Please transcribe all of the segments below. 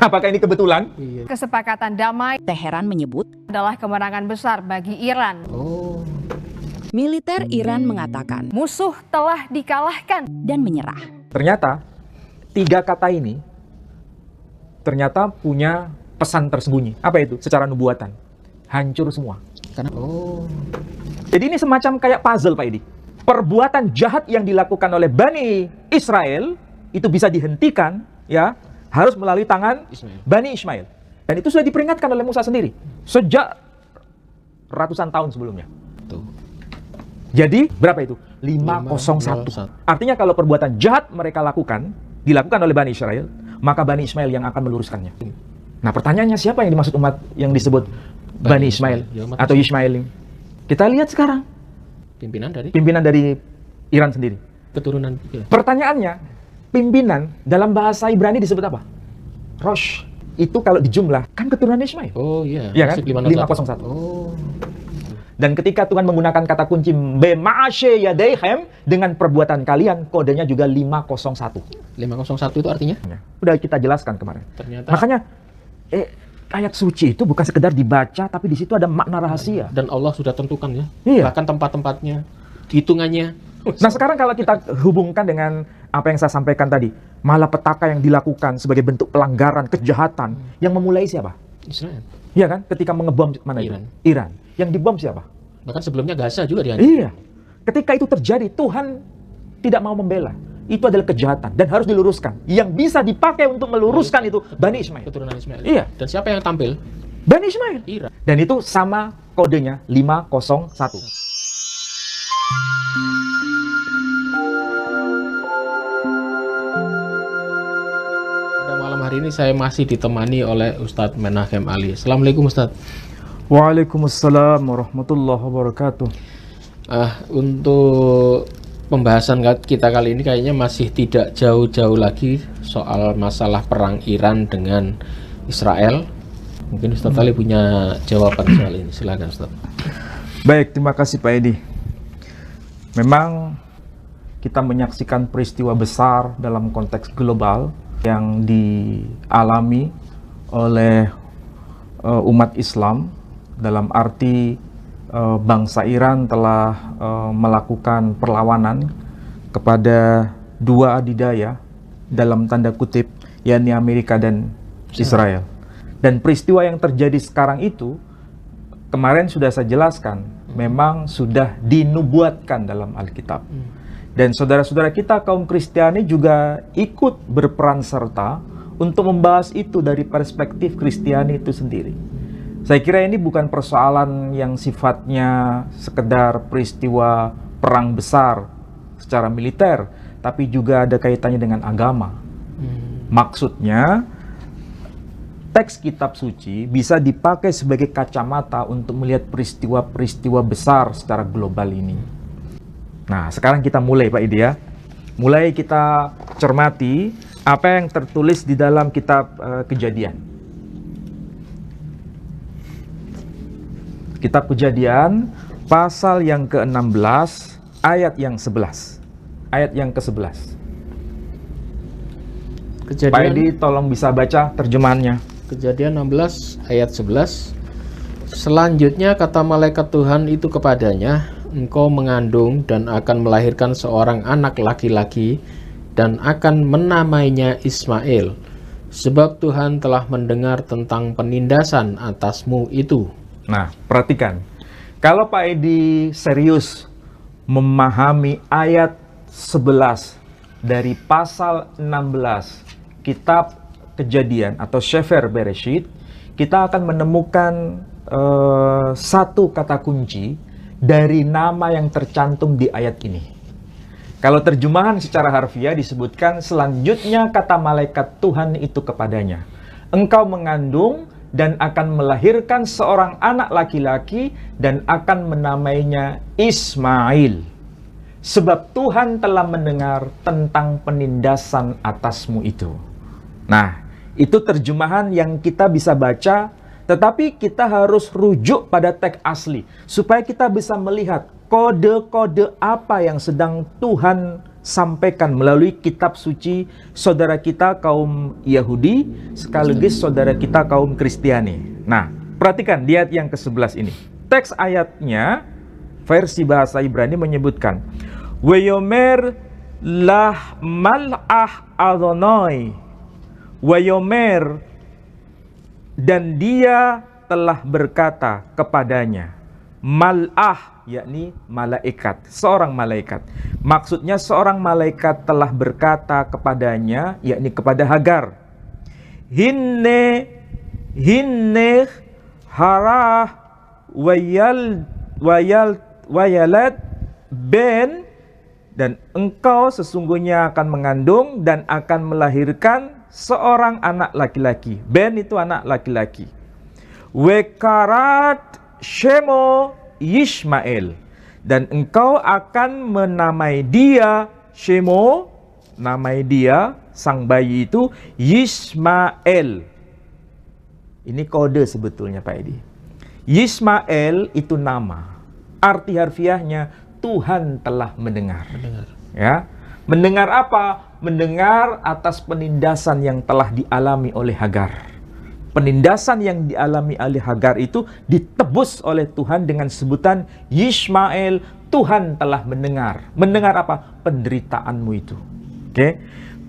Apakah ini kebetulan? Iya. Kesepakatan damai Teheran menyebut adalah kemenangan besar bagi Iran. Oh. militer Iran mengatakan Musuh telah dikalahkan. dan menyerah. Ternyata 3 kata ini ternyata punya pesan tersembunyi. Apa itu? Secara nubuatan. Hancur semua. Karena Jadi ini semacam kayak puzzle, Pak Edi. Perbuatan jahat yang dilakukan oleh Bani Israel itu bisa dihentikan, ya, harus melalui tangan Ismail. Bani Ismail. Dan itu sudah diperingatkan oleh Musa sendiri sejak ratusan tahun sebelumnya. Tuh. Jadi berapa itu? 501. 501. Artinya kalau perbuatan jahat mereka dilakukan oleh Bani Israel, maka Bani Ismail yang akan meluruskannya. Nah, pertanyaannya siapa yang dimaksud umat yang disebut Bani Ismail Ya, umat atau Ismail? Kita lihat sekarang pimpinan dari Iran sendiri. keturunan. Ya. Pertanyaannya, pimpinan dalam bahasa Ibrani disebut apa? Rosh. Itu kalau dijumlah kan keturunan Ismail. Oh iya. Iya kan? Masuk 501. Oh. Dan ketika Tuhan menggunakan kata kunci bema'ashe yadeihem dengan perbuatan kalian, kodenya juga 501. 501 itu artinya? Udah kita jelaskan kemarin. Ternyata. Makanya ayat suci itu bukan sekedar dibaca, tapi di situ ada makna rahasia. Dan Allah sudah tentukan ya. Iya. Bahkan tempat-tempatnya, hitungannya. Nah, sekarang kalau kita hubungkan dengan apa yang saya sampaikan tadi, malapetaka yang dilakukan sebagai bentuk pelanggaran, kejahatan, yang memulai siapa? Israel. Iya kan? Ketika mengebom mana itu? Iran. Iran. Yang dibom siapa? Bahkan sebelumnya Gaza juga dihancurkan. Iya. Ketika itu terjadi, Tuhan tidak mau membela. Itu adalah kejahatan dan harus diluruskan. Yang bisa dipakai untuk meluruskan itu Bani Ismail. Keturunan Ismail. Iya. Dan siapa yang tampil? Bani Ismail. Iran. Dan itu sama kodenya 501. Pada malam hari ini saya masih ditemani oleh Ustadz Menahem Ali. Assalamualaikum Ustadz. Waalaikumsalam warahmatullahi wabarakatuh. Untuk pembahasan kita kali ini kayaknya masih tidak jauh-jauh lagi soal masalah perang Iran dengan Israel. Mungkin Ustadz Ali punya jawaban soal ini. Silakan Ustadz. Baik, terima kasih Pak Edi. Memang kita menyaksikan peristiwa besar dalam konteks global yang dialami oleh umat Islam, dalam arti bangsa Iran telah melakukan perlawanan kepada dua adidaya dalam tanda kutip, yakni Amerika dan Israel. Dan peristiwa yang terjadi sekarang itu kemarin sudah saya jelaskan, memang sudah dinubuatkan dalam Alkitab. Dan saudara-saudara kita kaum Kristiani juga ikut berperan serta untuk membahas itu dari perspektif Kristiani itu sendiri. Saya kira ini bukan persoalan yang sifatnya sekedar peristiwa perang besar secara militer, tapi juga ada kaitannya dengan agama. Maksudnya, teks kitab suci bisa dipakai sebagai kacamata untuk melihat peristiwa-peristiwa besar secara global ini. Nah, sekarang kita mulai Pak Idi ya. Mulai kita cermati apa yang tertulis di dalam kitab Kejadian. Kitab Kejadian pasal yang ke-16 ayat yang 11. Ayat yang ke-11. Kejadian, Pak Edi tolong bisa baca terjemahannya. Kejadian 16 ayat 11. Selanjutnya kata malaikat Tuhan itu kepadanya, engkau mengandung dan akan melahirkan seorang anak laki-laki dan akan menamainya Ismail, sebab Tuhan telah mendengar tentang penindasan atasmu itu. Nah, perhatikan. Kalau Pak Edi serius memahami ayat 11 dari pasal 16 kitab Kejadian atau Sefer Bereshit, kita akan menemukan satu kata kunci dari nama yang tercantum di ayat ini. Kalau terjemahan secara harfiah disebutkan selanjutnya kata malaikat Tuhan itu kepadanya, engkau mengandung dan akan melahirkan seorang anak laki-laki dan akan menamainya Ismail, sebab Tuhan telah mendengar tentang penindasan atasmu itu. Nah, itu terjemahan yang kita bisa baca, tetapi kita harus rujuk pada teks asli supaya kita bisa melihat kode-kode apa yang sedang Tuhan sampaikan melalui kitab suci saudara kita kaum Yahudi sekaligus saudara kita kaum Kristiani. Nah, perhatikan di ayat yang ke-11 ini. Teks ayatnya versi bahasa Ibrani menyebutkan Wayomer lah mal'ah Adonai Wayomer, dan dia telah berkata kepadanya, mal'ah, yakni malaikat, seorang malaikat. Maksudnya seorang malaikat telah berkata kepadanya, yakni kepada Hagar, hinne harah wayalat ben, dan engkau sesungguhnya akan mengandung dan akan melahirkan seorang anak laki-laki. Ben itu anak laki-laki. Wekarat Shemo Yishmael, dan engkau akan menamai dia Shemo, namai dia sang bayi itu Yishmael. Ini kode sebetulnya Pak Edi. Yishmael itu nama. Arti harfiahnya Tuhan telah mendengar. Ya. Mendengar apa? Mendengar atas penindasan yang telah dialami oleh Hagar. Penindasan yang dialami oleh Hagar itu ditebus oleh Tuhan dengan sebutan Yishmael, Tuhan telah mendengar. Mendengar apa? Penderitaanmu itu. Oke.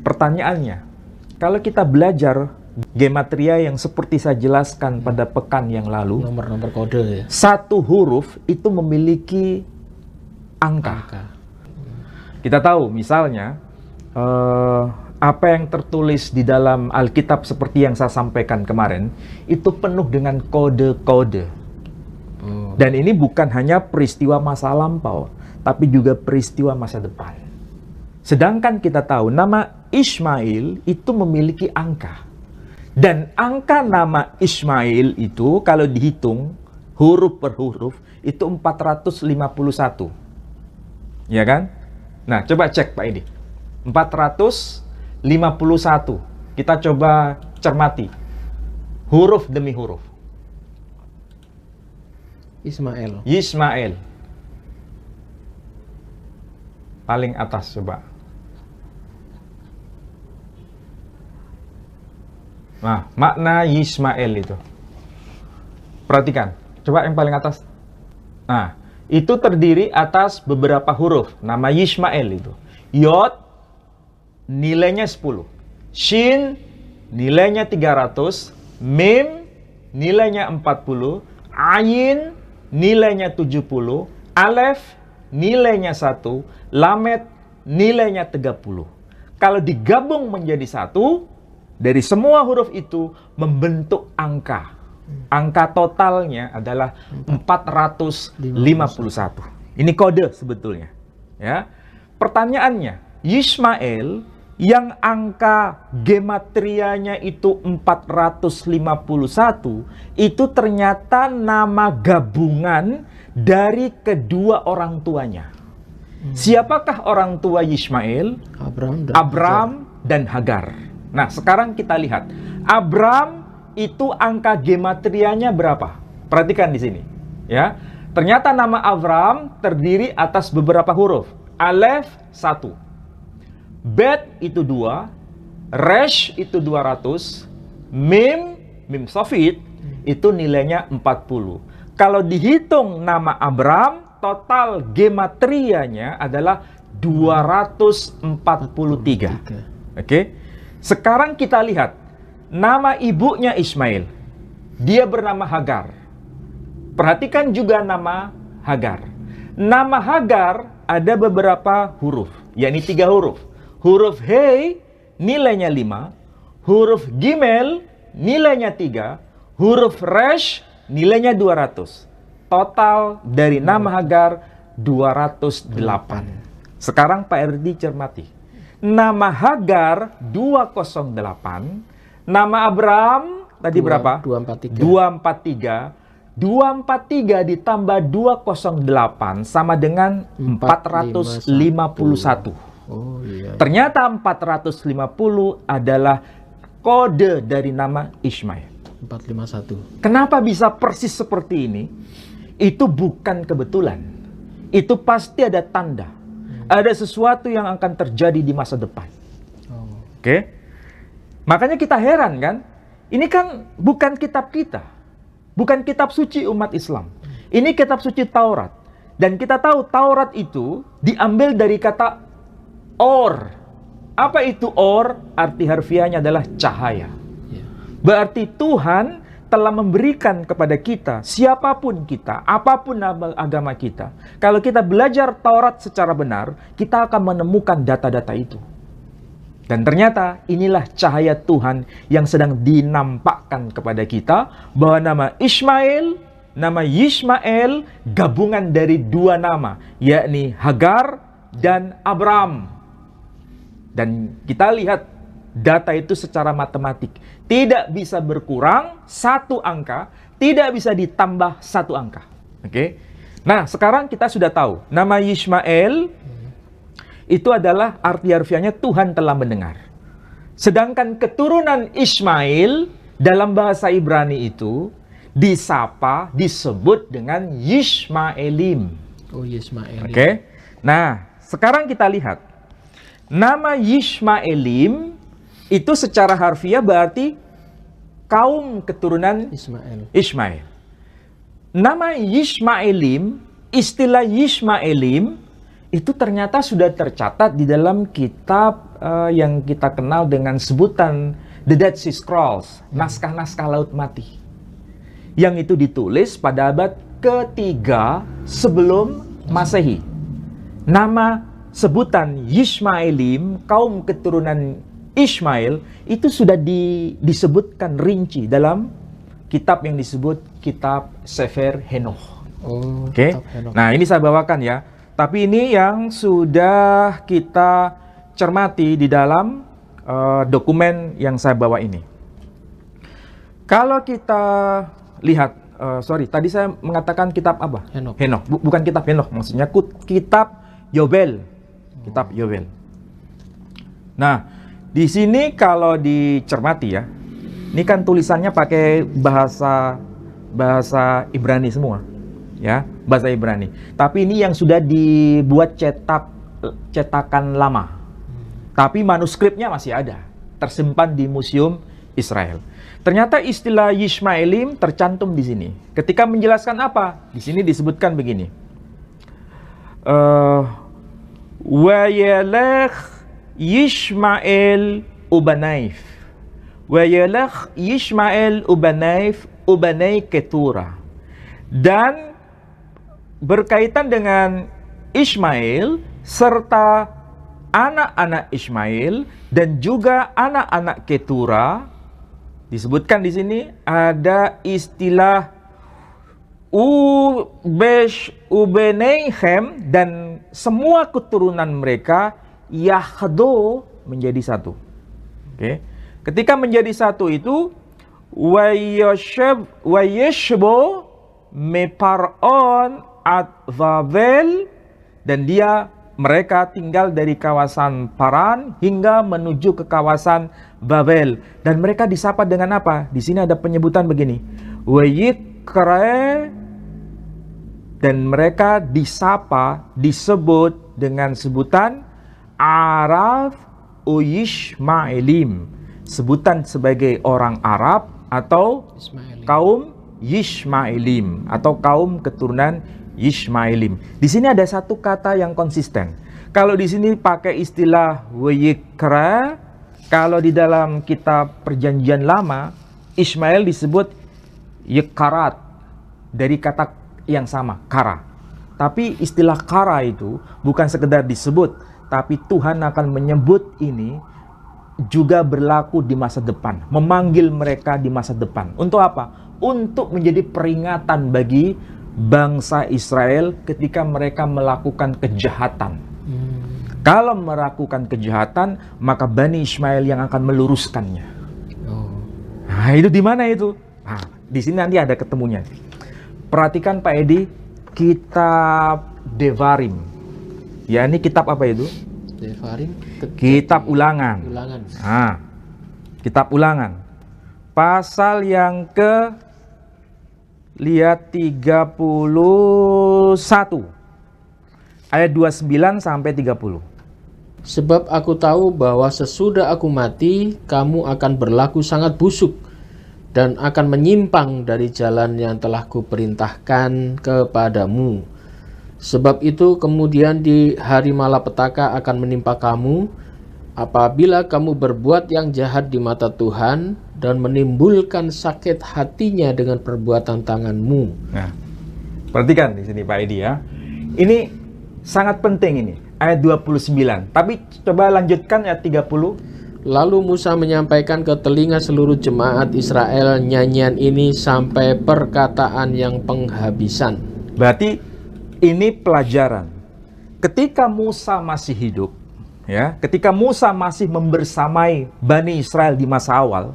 Pertanyaannya, kalau kita belajar gematria yang seperti saya jelaskan pada pekan yang lalu, Nomor-nomor kode ya. satu huruf itu memiliki angka. Kita tahu misalnya apa yang tertulis di dalam Alkitab seperti yang saya sampaikan kemarin itu penuh dengan kode-kode. Dan ini bukan hanya peristiwa masa lampau, tapi juga peristiwa masa depan. Sedangkan kita tahu nama Ismail itu memiliki angka. Dan angka nama Ismail itu kalau dihitung huruf per huruf itu 451. Ya kan? Nah, coba cek Pak Edi. 451. Kita coba cermati. Huruf demi huruf. Yismael. Paling atas coba. Nah, makna Yismael itu. Perhatikan. Coba yang paling atas. Nah, itu terdiri atas beberapa huruf. Nama Yismael itu. Yod, nilainya 10. Shin, nilainya 300. Mim, nilainya 40. Ayin, nilainya 70. Alef, nilainya 1. Lamet, nilainya 30. Kalau digabung menjadi satu, dari semua huruf itu membentuk angka. Angka totalnya adalah 451. Ini kode sebetulnya. Ya. Pertanyaannya, Yismael yang angka gematrianya itu 451, itu ternyata nama gabungan dari kedua orang tuanya. Siapakah orang tua Yismael? Abram dan Hagar. Nah, sekarang kita lihat. Abram itu angka gematrianya berapa? Perhatikan di sini, ya. Ternyata nama Avram terdiri atas beberapa huruf. Alef 1. Bet itu 2. Resh itu 200. Mim sofit itu nilainya 40. Kalau dihitung nama Abram, total gematrianya adalah 243. Oke. Sekarang kita lihat nama ibunya Ismail. Dia bernama Hagar. Perhatikan juga nama Hagar. Nama Hagar ada beberapa huruf, yakni 3 huruf. Huruf He nilainya 5, huruf Gimel nilainya 3, huruf Resh nilainya 200. Total dari nama Hagar 208. Sekarang Pak Erdi cermati. Nama Hagar 208, nama Abram tadi berapa? 243. 243 ditambah 208 sama dengan 451. Oh, iya. Ternyata 450 adalah kode dari nama Ismail. 451. Kenapa bisa persis seperti ini? Itu bukan kebetulan. Itu pasti ada tanda. Ada sesuatu yang akan terjadi di masa depan. Oke? Makanya kita heran kan? Ini kan bukan kitab kita. Bukan kitab suci umat Islam. Ini kitab suci Taurat. Dan kita tahu Taurat itu diambil dari kata or. Apa itu or? Arti harfiahnya adalah cahaya. Berarti Tuhan telah memberikan kepada kita, siapapun kita, apapun agama kita. Kalau kita belajar Taurat secara benar, kita akan menemukan data-data itu. Dan ternyata inilah cahaya Tuhan yang sedang dinampakkan kepada kita, bahwa nama Ismail, nama Yishmael gabungan dari dua nama, yakni Hagar dan Abram. Dan kita lihat data itu secara matematik. Tidak bisa berkurang satu angka, tidak bisa ditambah satu angka. Oke? Nah, sekarang kita sudah tahu, nama Yishmael itu adalah arti harfiahnya Tuhan telah mendengar. Sedangkan keturunan Ismail dalam bahasa Ibrani itu disebut dengan Yishmaelim. Oh, Yishmaelim. Oke. Nah, sekarang kita lihat. Nama Yishmaelim itu secara harfiah berarti kaum keturunan Ismail. Nama Yishmaelim, istilah Yishmaelim itu ternyata sudah tercatat di dalam kitab yang kita kenal dengan sebutan The Dead Sea Scrolls, naskah-naskah Laut Mati. Yang itu ditulis pada abad ketiga sebelum Masehi. Nama sebutan Yishmaelim, kaum keturunan Ismail, itu sudah disebutkan rinci dalam kitab yang disebut kitab Sefer Henoch. Oke. Nah, ini saya bawakan ya. Tapi ini yang sudah kita cermati di dalam dokumen yang saya bawa ini. Kalau kita lihat, tadi saya mengatakan kitab apa? Henoch. Bukan kitab Henoch, maksudnya kitab Yobel. Kitab Yobel. Nah, di sini kalau dicermati ya, ini kan tulisannya pakai bahasa Ibrani semua. Ya, bahasa Ibrani. Tapi ini yang sudah dibuat cetakan lama. Tapi manuskripnya masih ada, tersimpan di Museum Israel. Ternyata istilah Yishmaelim tercantum di sini. Ketika menjelaskan apa? Di sini disebutkan begini. Wa yalakh Yishmael ubanaif. Wa yalakh Yishmael ubanaif ubanai ketura. Dan berkaitan dengan Ismail serta anak-anak Ismail dan juga anak-anak Ketura, disebutkan di sini ada istilah ubeneihem, dan semua keturunan mereka yahdo menjadi satu. Oke. Ketika menjadi satu itu wayeshbo meparon Babel, dan mereka tinggal dari kawasan Paran hingga menuju ke kawasan Babel, dan mereka disapa dengan apa? Di sini ada penyebutan begini, Wayikre, dan mereka disebut dengan sebutan Arab Uyishmaelim, sebutan sebagai orang Arab atau kaum Yishmaelim atau kaum keturunan Yishmaelim. Di sini ada satu kata yang konsisten. Kalau di sini pakai istilah Wayikra, kalau di dalam kitab Perjanjian Lama, Ismail disebut Yekarat, dari kata yang sama, kara. Tapi istilah kara itu bukan sekedar disebut, tapi Tuhan akan menyebut ini juga berlaku di masa depan, memanggil mereka di masa depan. Untuk apa? Untuk menjadi peringatan bagi bangsa Israel ketika mereka melakukan kejahatan. Kalau melakukan kejahatan, maka Bani Ismail yang akan meluruskannya. Nah, itu di mana itu? Nah, di sini nanti ada ketemunya. Perhatikan Pak Edi, kitab Devarim. Ya, ini kitab apa itu? Devarim. Kitab Ulangan. Nah, kitab Ulangan. Pasal yang lihat 31. ayat 29 sampai 30. Sebab aku tahu bahwa sesudah aku mati, kamu akan berlaku sangat busuk dan akan menyimpang dari jalan yang telah kuperintahkan kepadamu. Sebab itu kemudian di hari malapetaka akan menimpa kamu, apabila kamu berbuat yang jahat di mata Tuhan dan menimbulkan sakit hatinya dengan perbuatan tanganmu. Nah, perhatikan di sini Pak Edi ya. Ini sangat penting ini, ayat 29. Tapi coba lanjutkan ayat 30. Lalu Musa menyampaikan ke telinga seluruh jemaat Israel nyanyian ini sampai perkataan yang penghabisan. Berarti ini pelajaran. Ketika Musa masih hidup, ya, ketika Musa masih membersamai Bani Israel di masa awal,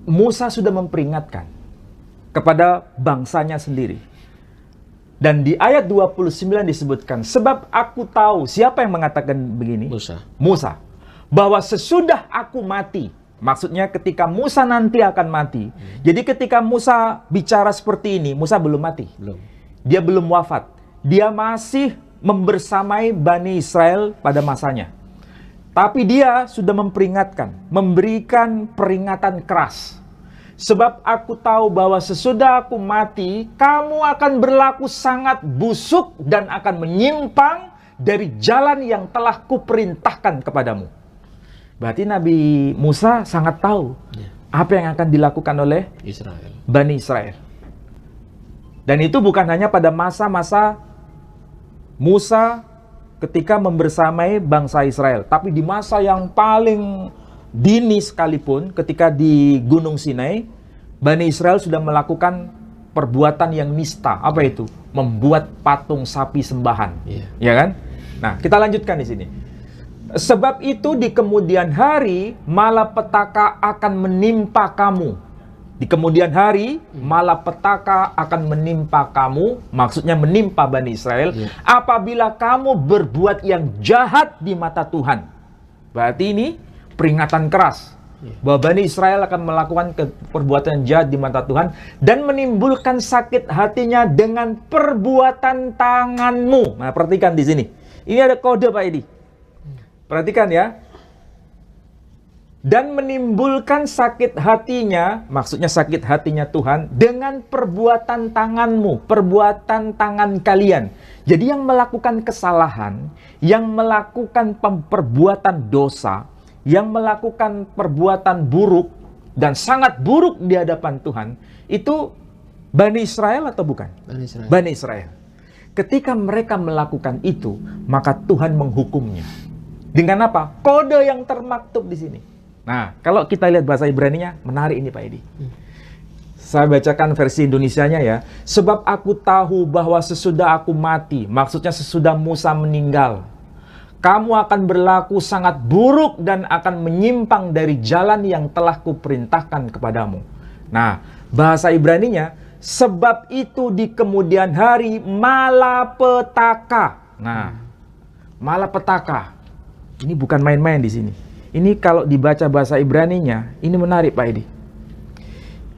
Musa sudah memperingatkan kepada bangsanya sendiri. Dan di ayat 29 disebutkan, sebab aku tahu, siapa yang mengatakan begini? Musa. Bahwa sesudah aku mati, maksudnya ketika Musa nanti akan mati. Jadi ketika Musa bicara seperti ini, Musa belum mati. Dia belum wafat. Dia masih membersamai Bani Israel pada masanya. Tapi dia sudah memperingatkan, memberikan peringatan keras. Sebab aku tahu bahwa sesudah aku mati, kamu akan berlaku sangat busuk dan akan menyimpang dari jalan yang telah kuperintahkan kepadamu. Berarti Nabi Musa sangat tahu apa yang akan dilakukan oleh Bani Israel. Dan itu bukan hanya pada masa-masa Musa ketika membersamai bangsa Israel, tapi di masa yang paling dini sekalipun, ketika di Gunung Sinai, Bani Israel sudah melakukan perbuatan yang nista. Apa itu? Membuat patung sapi sembahan. Ya kan? Nah, kita lanjutkan di sini. Sebab itu di kemudian hari malapetaka akan menimpa kamu. Di kemudian hari malapetaka akan menimpa kamu, maksudnya menimpa Bani Israel, apabila kamu berbuat yang jahat di mata Tuhan. Berarti ini peringatan keras bahwa Bani Israel akan melakukan perbuatan jahat di mata Tuhan dan menimbulkan sakit hatinya dengan perbuatan tanganmu. Nah, perhatikan di sini. Ini ada kode Pak Edi. Perhatikan ya. Dan menimbulkan sakit hatinya, maksudnya sakit hatinya Tuhan, dengan perbuatan tanganmu, perbuatan tangan kalian. Jadi yang melakukan kesalahan, yang melakukan perbuatan dosa, yang melakukan perbuatan buruk, dan sangat buruk di hadapan Tuhan, itu Bani Israel atau bukan? Bani Israel. Ketika mereka melakukan itu, maka Tuhan menghukumnya. Dengan apa? Kode yang termaktub di sini. Nah, kalau kita lihat bahasa Ibrani-nya, menarik ini Pak Edi. Saya bacakan versi Indonesianya ya. Sebab aku tahu bahwa sesudah aku mati, maksudnya sesudah Musa meninggal, kamu akan berlaku sangat buruk dan akan menyimpang dari jalan yang telah kuperintahkan kepadamu. Nah, bahasa Ibrani-nya, sebab itu di kemudian hari malapetaka. Nah, malapetaka. Ini bukan main-main di sini. Ini kalau dibaca bahasa Ibrani-nya, ini menarik Pak Edi.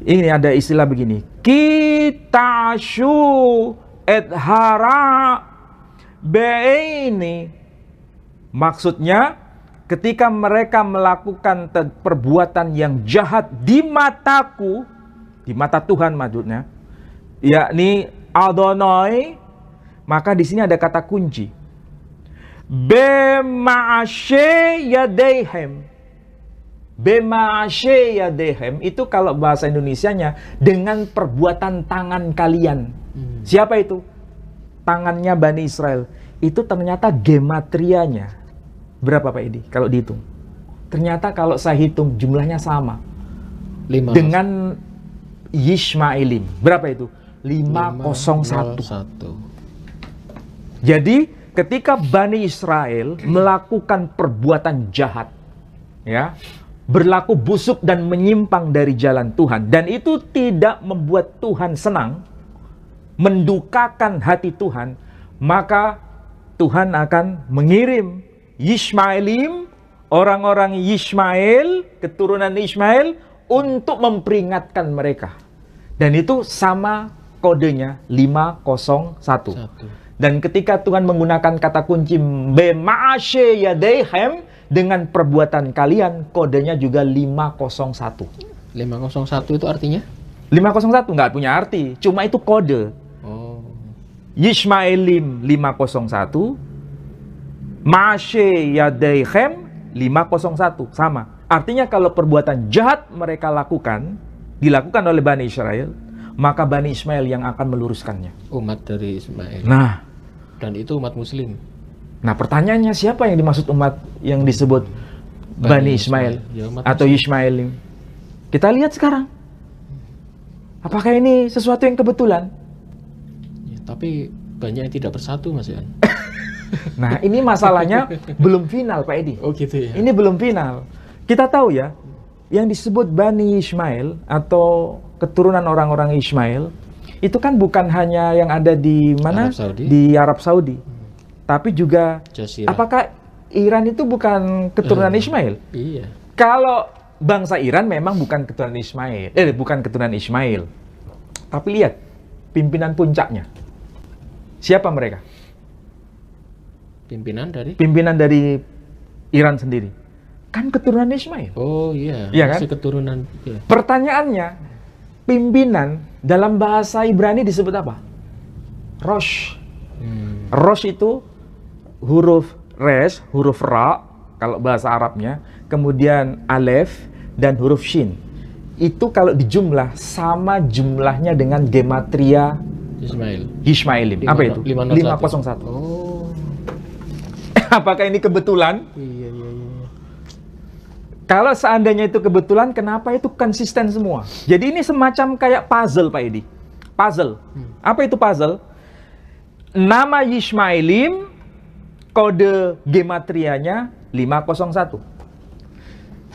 Ini ada istilah begini. Kitashu et hara beini. Maksudnya, ketika mereka melakukan perbuatan yang jahat di mataku, di mata Tuhan maksudnya, yakni Adonai, maka di sini ada kata kunci. Bema'ashe yadehem. Bema'ashe yadehem itu kalau bahasa Indonesianya dengan perbuatan tangan kalian. Siapa itu? Tangannya Bani Israel. Itu ternyata gematrianya. Berapa Pak Edi kalau dihitung? Ternyata kalau saya hitung jumlahnya sama. 5. Dengan Yishmaelim. Berapa itu? 501. Jadi ketika Bani Israel melakukan perbuatan jahat, ya, berlaku busuk dan menyimpang dari jalan Tuhan, dan itu tidak membuat Tuhan senang, mendukakan hati Tuhan, maka Tuhan akan mengirim Yishmaelim, orang-orang Yishmael, keturunan Ishmael, untuk memperingatkan mereka. Dan itu sama kodenya 501. Dan ketika Tuhan menggunakan kata kunci bema'ashe yadeihem, dengan perbuatan kalian, kodenya juga 501. 501 itu artinya? 501 nggak punya arti, cuma itu kode. Oh. Yishmaelim 501, Ma'ashe yadeihem 501, sama. Artinya kalau perbuatan jahat mereka dilakukan oleh Bani Israel, maka Bani Ismail yang akan meluruskannya. Umat dari Ismail. Nah, Dan itu umat Muslim. nah pertanyaannya siapa yang dimaksud umat yang disebut Bani Ismail Ya, umat atau Yishmaelim? Kita lihat sekarang. Apakah ini sesuatu yang kebetulan? Ya, tapi banyak yang tidak bersatu, Mas Ian. Nah, ini masalahnya belum final, Pak Edi. Oh gitu ya. Ini belum final. Kita tahu ya, yang disebut Bani Ismail atau keturunan orang-orang Ismail itu kan bukan hanya yang ada di mana? Arab Saudi. Di Arab Saudi. Tapi juga Jazirah. apakah Iran itu bukan keturunan Ismail? Iya. Kalau bangsa Iran memang bukan keturunan Ismail, bukan keturunan Ismail. Tapi lihat pimpinan puncaknya. Siapa mereka? Pimpinan dari? Pimpinan dari Iran sendiri. Kan keturunan Ismail. Oh iya. Iya kan? Masih keturunan. Iya. Pertanyaannya, pimpinan dalam bahasa Ibrani disebut apa? Rosh. Rosh itu huruf res, huruf ra, kalau bahasa Arabnya, kemudian alef, dan huruf shin. Itu kalau dijumlah, sama jumlahnya dengan gematria Ismail. Yishmaelim. Apa itu? 501. Oh. Apakah ini kebetulan? Iya. Kalau seandainya itu kebetulan, kenapa itu konsisten semua? Jadi ini semacam kayak puzzle, Pak Edi. Puzzle. Apa itu puzzle? Nama Yishmaelim, kode gematrianya 501.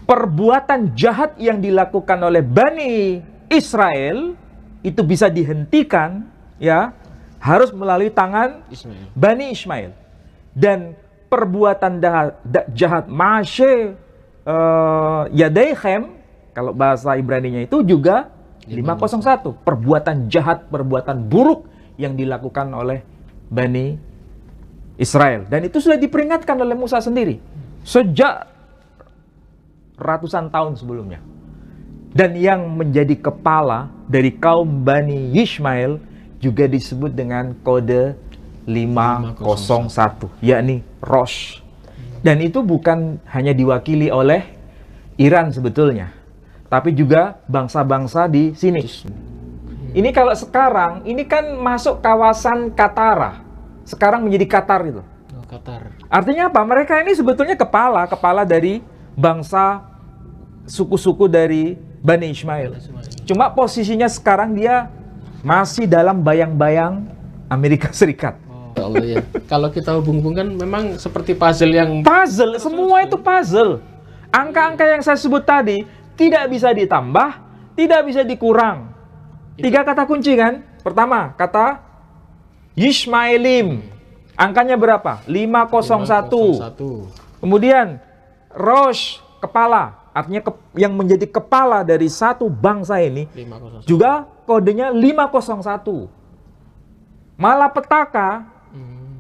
Perbuatan jahat yang dilakukan oleh Bani Israel itu bisa dihentikan, ya, harus melalui tangan Ismail. Bani Ismail. Dan perbuatan jahat Ma'ashe yadeihem, kalau bahasa Ibraninya itu juga 501. Perbuatan jahat, perbuatan buruk yang dilakukan oleh Bani Israel. Dan itu sudah diperingatkan oleh Musa sendiri sejak ratusan tahun sebelumnya. Dan yang menjadi kepala dari kaum Bani Yishmael juga disebut dengan kode 501, yakni Rosh. Dan itu bukan hanya diwakili oleh Iran sebetulnya, tapi juga bangsa-bangsa di sini. Ini kalau sekarang, ini kan masuk kawasan Katara. Sekarang menjadi Qatar itu. Oh, Qatar. Artinya apa? Mereka ini sebetulnya kepala dari bangsa suku-suku dari Bani Ismail. Cuma posisinya sekarang dia masih dalam bayang-bayang Amerika Serikat. Ya Allah ya. Kalau kita hubung-hubungkan memang seperti puzzle yang Puzzle, semua itu puzzle. Angka-angka yang saya sebut tadi tidak bisa ditambah, tidak bisa dikurang. 3 kata kunci kan? Pertama, kata Yishmaelim. Angkanya berapa? 501. Kemudian Rosh, kepala. Artinya yang menjadi kepala dari satu bangsa ini 501. juga kodenya 501. Malapetaka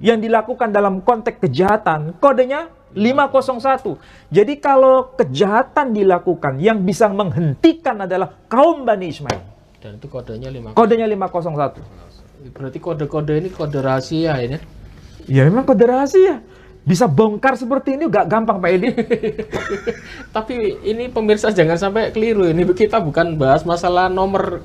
yang dilakukan dalam konteks kejahatan, kodenya 501. Jadi kalau kejahatan dilakukan, yang bisa menghentikan adalah kaum Bani Ismail. Dan itu kodenya 501. Kodenya 501. Berarti kode-kode ini kode rahasia ini. Ya memang kode rahasia. Bisa bongkar seperti ini gak gampang, Pak Edi. Tapi ini pemirsa jangan sampai keliru. Ini kita bukan bahas masalah nomor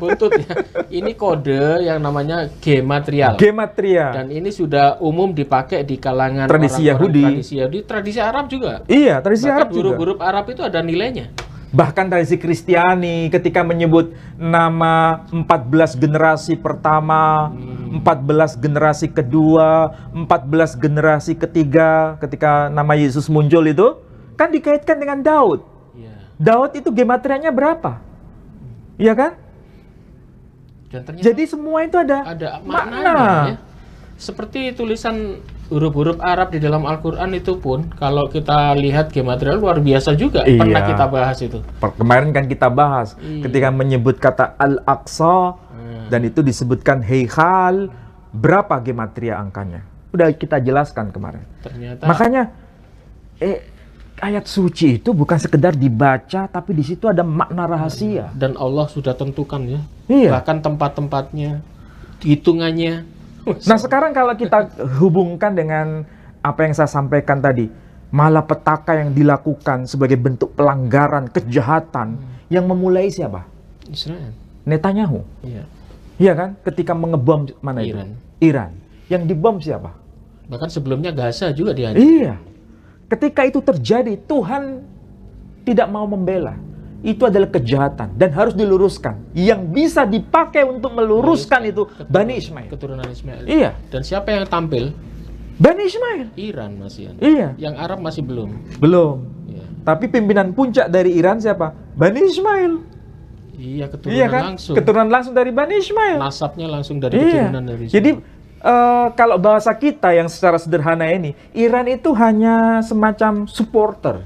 buntut ya. Ini kode yang namanya gematrial. Gematria. Dan ini sudah umum dipakai di kalangan Tradisi Yahudi. Tradisi Yahudi, tradisi Arab juga. Iya, tradisi Bahkan Arab juga. huruf-huruf Arab itu ada nilainya. Bahkan tradisi Kristiani ketika menyebut nama 14 generasi pertama, 14 generasi kedua, 14 generasi ketiga, ketika nama Yesus muncul itu, kan dikaitkan dengan Daud. Iya. Daud itu gematrianya berapa? Iya kan? Dan ternyata Jadi semua itu ada maknanya ya. Seperti tulisan huruf-huruf Arab di dalam Al-Quran itu pun, kalau kita lihat gematrial luar biasa juga. Iya. Pernah kita bahas itu. Kemarin kan kita bahas ketika menyebut kata Al-Aqsa dan itu disebutkan Heikhal, berapa gematria angkanya. Udah kita jelaskan kemarin. Ternyata Makanya ayat suci itu bukan sekedar dibaca, tapi di situ ada makna rahasia. dan Allah sudah tentukan ya. Iya. Bahkan tempat-tempatnya, hitungannya. Nah sekarang kalau kita hubungkan dengan apa yang saya sampaikan tadi, malapetaka yang dilakukan sebagai bentuk pelanggaran, kejahatan, yang memulai siapa? Israel. Netanyahu. Iya. Iya kan? Ketika mengebom mana itu? Iran. Iran. Yang dibom siapa? Bahkan sebelumnya Gaza juga dihancurkan. Iya. Ketika itu terjadi, Tuhan tidak mau membela. Itu adalah kejahatan dan harus diluruskan. Yang bisa dipakai untuk meluruskan itu Bani Ismail. Keturunan Ismail. Iya. Dan siapa yang tampil? Bani Ismail. Iran masih. Iya. Yang Arab masih belum. Belum. Iya. Tapi pimpinan puncak dari Iran siapa? Bani Ismail. Iya, keturunan Iya kan? langsung. Keturunan langsung dari Bani Ismail. Nasabnya langsung dari Iya. keturunan dari Jadi kalau bahasa kita yang secara sederhana ini, Iran itu hanya semacam supporter.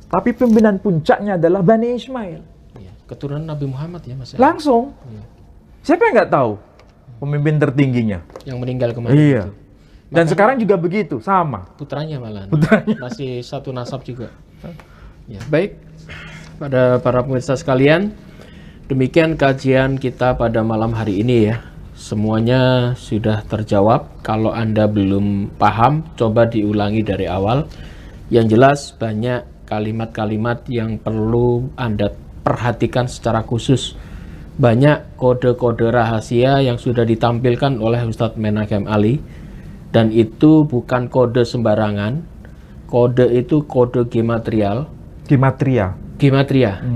Tapi pimpinan puncaknya adalah Bani Ismail. Iya. Keturunan Nabi Muhammad ya Mas. Langsung. Iya. Siapa yang nggak tahu pemimpin tertingginya? Yang meninggal kemarin Iya. itu. Dan Makanya- sekarang juga begitu, sama. Putranya malah. Putranya. Masih satu nasab juga. Ya, baik. Pada para pemirsa sekalian, demikian kajian kita pada malam hari ini ya. Semuanya sudah terjawab. Kalau Anda belum paham, coba diulangi dari awal. Yang jelas banyak kalimat-kalimat yang perlu Anda perhatikan secara khusus. Banyak kode-kode rahasia yang sudah ditampilkan oleh Ustadz Menachem Ali. Dan itu bukan kode sembarangan. Kode itu kode gematrial. Gematria.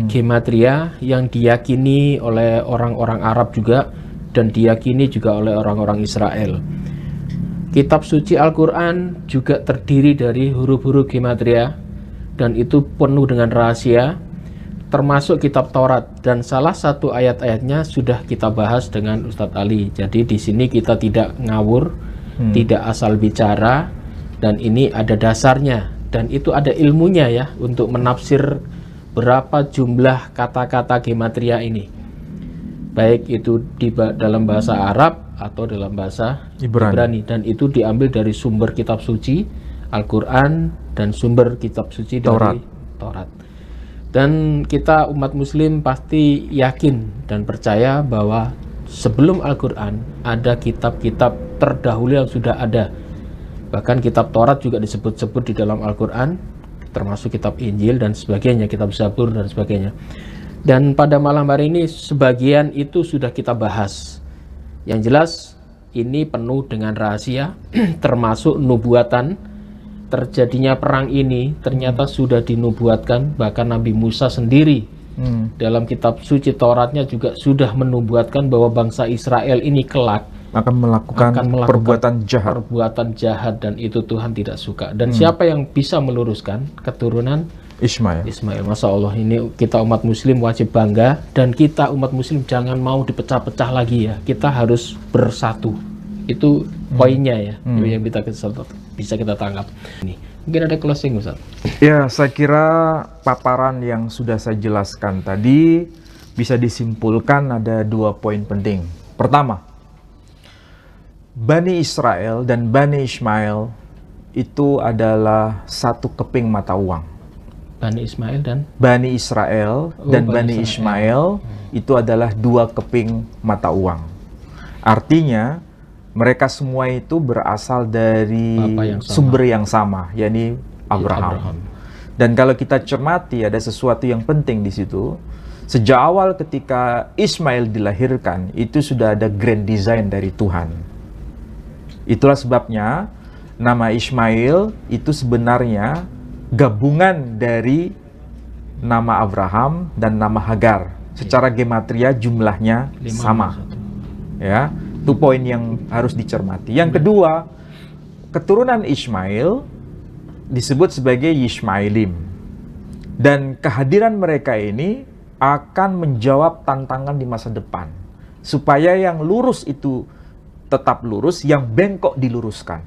Gematria yang diyakini oleh orang-orang Arab juga dan diyakini juga oleh orang-orang Israel. Kitab suci Al-Quran juga terdiri dari huruf-huruf gematria dan itu penuh dengan rahasia, termasuk kitab Taurat, dan salah satu ayat-ayatnya sudah kita bahas dengan Ustadz Ali. Jadi di sini kita tidak ngawur, tidak asal bicara, dan ini ada dasarnya dan itu ada ilmunya ya untuk menafsir berapa jumlah kata-kata gematria ini, baik itu dalam bahasa Arab atau dalam bahasa Ibrani, dan itu diambil dari sumber kitab suci Al-Quran dan sumber kitab suci dari Taurat. Dan kita umat muslim pasti yakin dan percaya bahwa sebelum Al-Quran ada kitab-kitab terdahulu yang sudah ada. Bahkan kitab Taurat juga disebut-sebut di dalam Al-Quran, termasuk kitab Injil dan sebagainya, kitab Zabur dan sebagainya. Dan pada malam hari ini sebagian itu sudah kita bahas. Yang jelas ini penuh dengan rahasia, termasuk nubuatan. Terjadinya perang ini ternyata sudah dinubuatkan, bahkan Nabi Musa sendiri dalam kitab suci Tauratnya juga sudah menubuatkan bahwa bangsa Israel ini kelak akan melakukan perbuatan jahat dan itu Tuhan tidak suka. Dan siapa yang bisa meluruskan? Keturunan Ismail. Masya Allah, ini kita umat muslim wajib bangga, dan kita umat muslim jangan mau dipecah-pecah lagi ya. Kita harus bersatu. Itu poinnya ya, yang bisa kita tangkap. Ini mungkin ada closing Ustaz. Ya, saya kira paparan yang sudah saya jelaskan tadi bisa disimpulkan ada 2 poin penting. Pertama, Bani Israel dan Bani Ismail itu adalah satu keping mata uang. Bani Ismail dan Bani Israel dan Bani Ismail itu adalah 2 keping mata uang. Artinya mereka semua itu berasal dari sumber yang sama, yakni Abraham. Dan kalau kita cermati ada sesuatu yang penting di situ. Sejak awal ketika Ismail dilahirkan itu sudah ada grand design dari Tuhan. Itulah sebabnya nama Ismail itu sebenarnya gabungan dari nama Abraham dan nama Hagar. Secara gematria jumlahnya sama. Ya, itu poin yang harus dicermati. Yang kedua, keturunan Ismail disebut sebagai Yishmaelim. Dan kehadiran mereka ini akan menjawab tantangan di masa depan. Supaya yang lurus itu tetap lurus, yang bengkok diluruskan.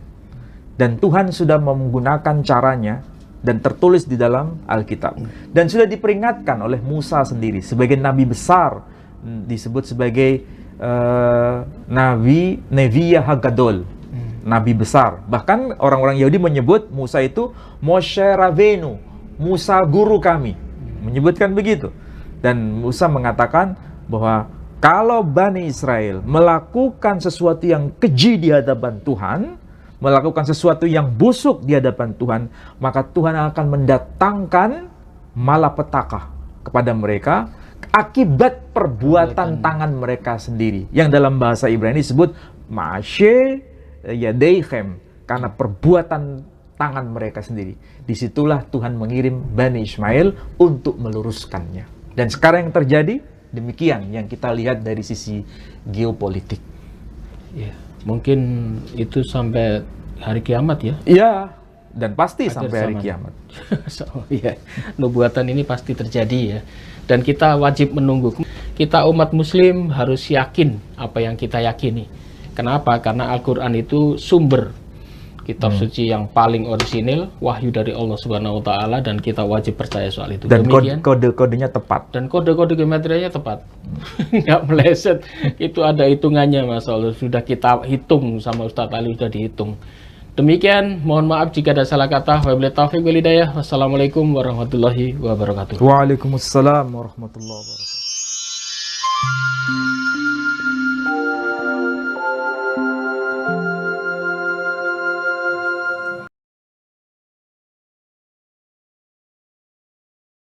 Dan Tuhan sudah menggunakan caranya dan tertulis di dalam Alkitab. Dan sudah diperingatkan oleh Musa sendiri sebagai nabi besar, disebut sebagai Nabi Nevia Hagadol, Nabi besar. Bahkan orang-orang Yahudi menyebut Musa itu Moshe Rabenu, Musa guru kami, menyebutkan begitu. Dan Musa mengatakan bahwa kalau Bani Israel melakukan sesuatu yang keji di hadapan Tuhan, melakukan sesuatu yang busuk di hadapan Tuhan, maka Tuhan akan mendatangkan malapetaka kepada mereka akibat perbuatan tangan mereka sendiri, yang dalam bahasa Ibrani disebut ma'ashe yadeichem, karena perbuatan tangan mereka sendiri. Disitulah Tuhan mengirim Bani Ismail untuk meluruskannya. Dan sekarang yang terjadi demikian yang kita lihat dari sisi geopolitik. Ya, mungkin itu sampai hari kiamat ya. Iya, dan pasti Akhir sampai hari zaman. kiamat. Iya, nubuatan ini pasti terjadi ya. Dan kita wajib menunggu. Kita umat muslim harus yakin apa yang kita yakini. Kenapa? Karena Al-Quran itu sumber kitab suci yang paling orisinil, wahyu dari Allah Subhanahu wa Ta'ala, dan kita wajib percaya soal itu. Dan Demikian. kode-kodenya tepat. Dan kode-kode geometrianya tepat, nggak meleset. Itu ada hitungannya, Mas Allah. Sudah kita hitung sama Ustadz Ali, sudah dihitung. Demikian, mohon maaf jika ada salah kata. Wabillahi taufiq wal hidayah. Wassalamualaikum warahmatullahi wabarakatuh. Waalaikumsalam warahmatullahi wabarakatuh.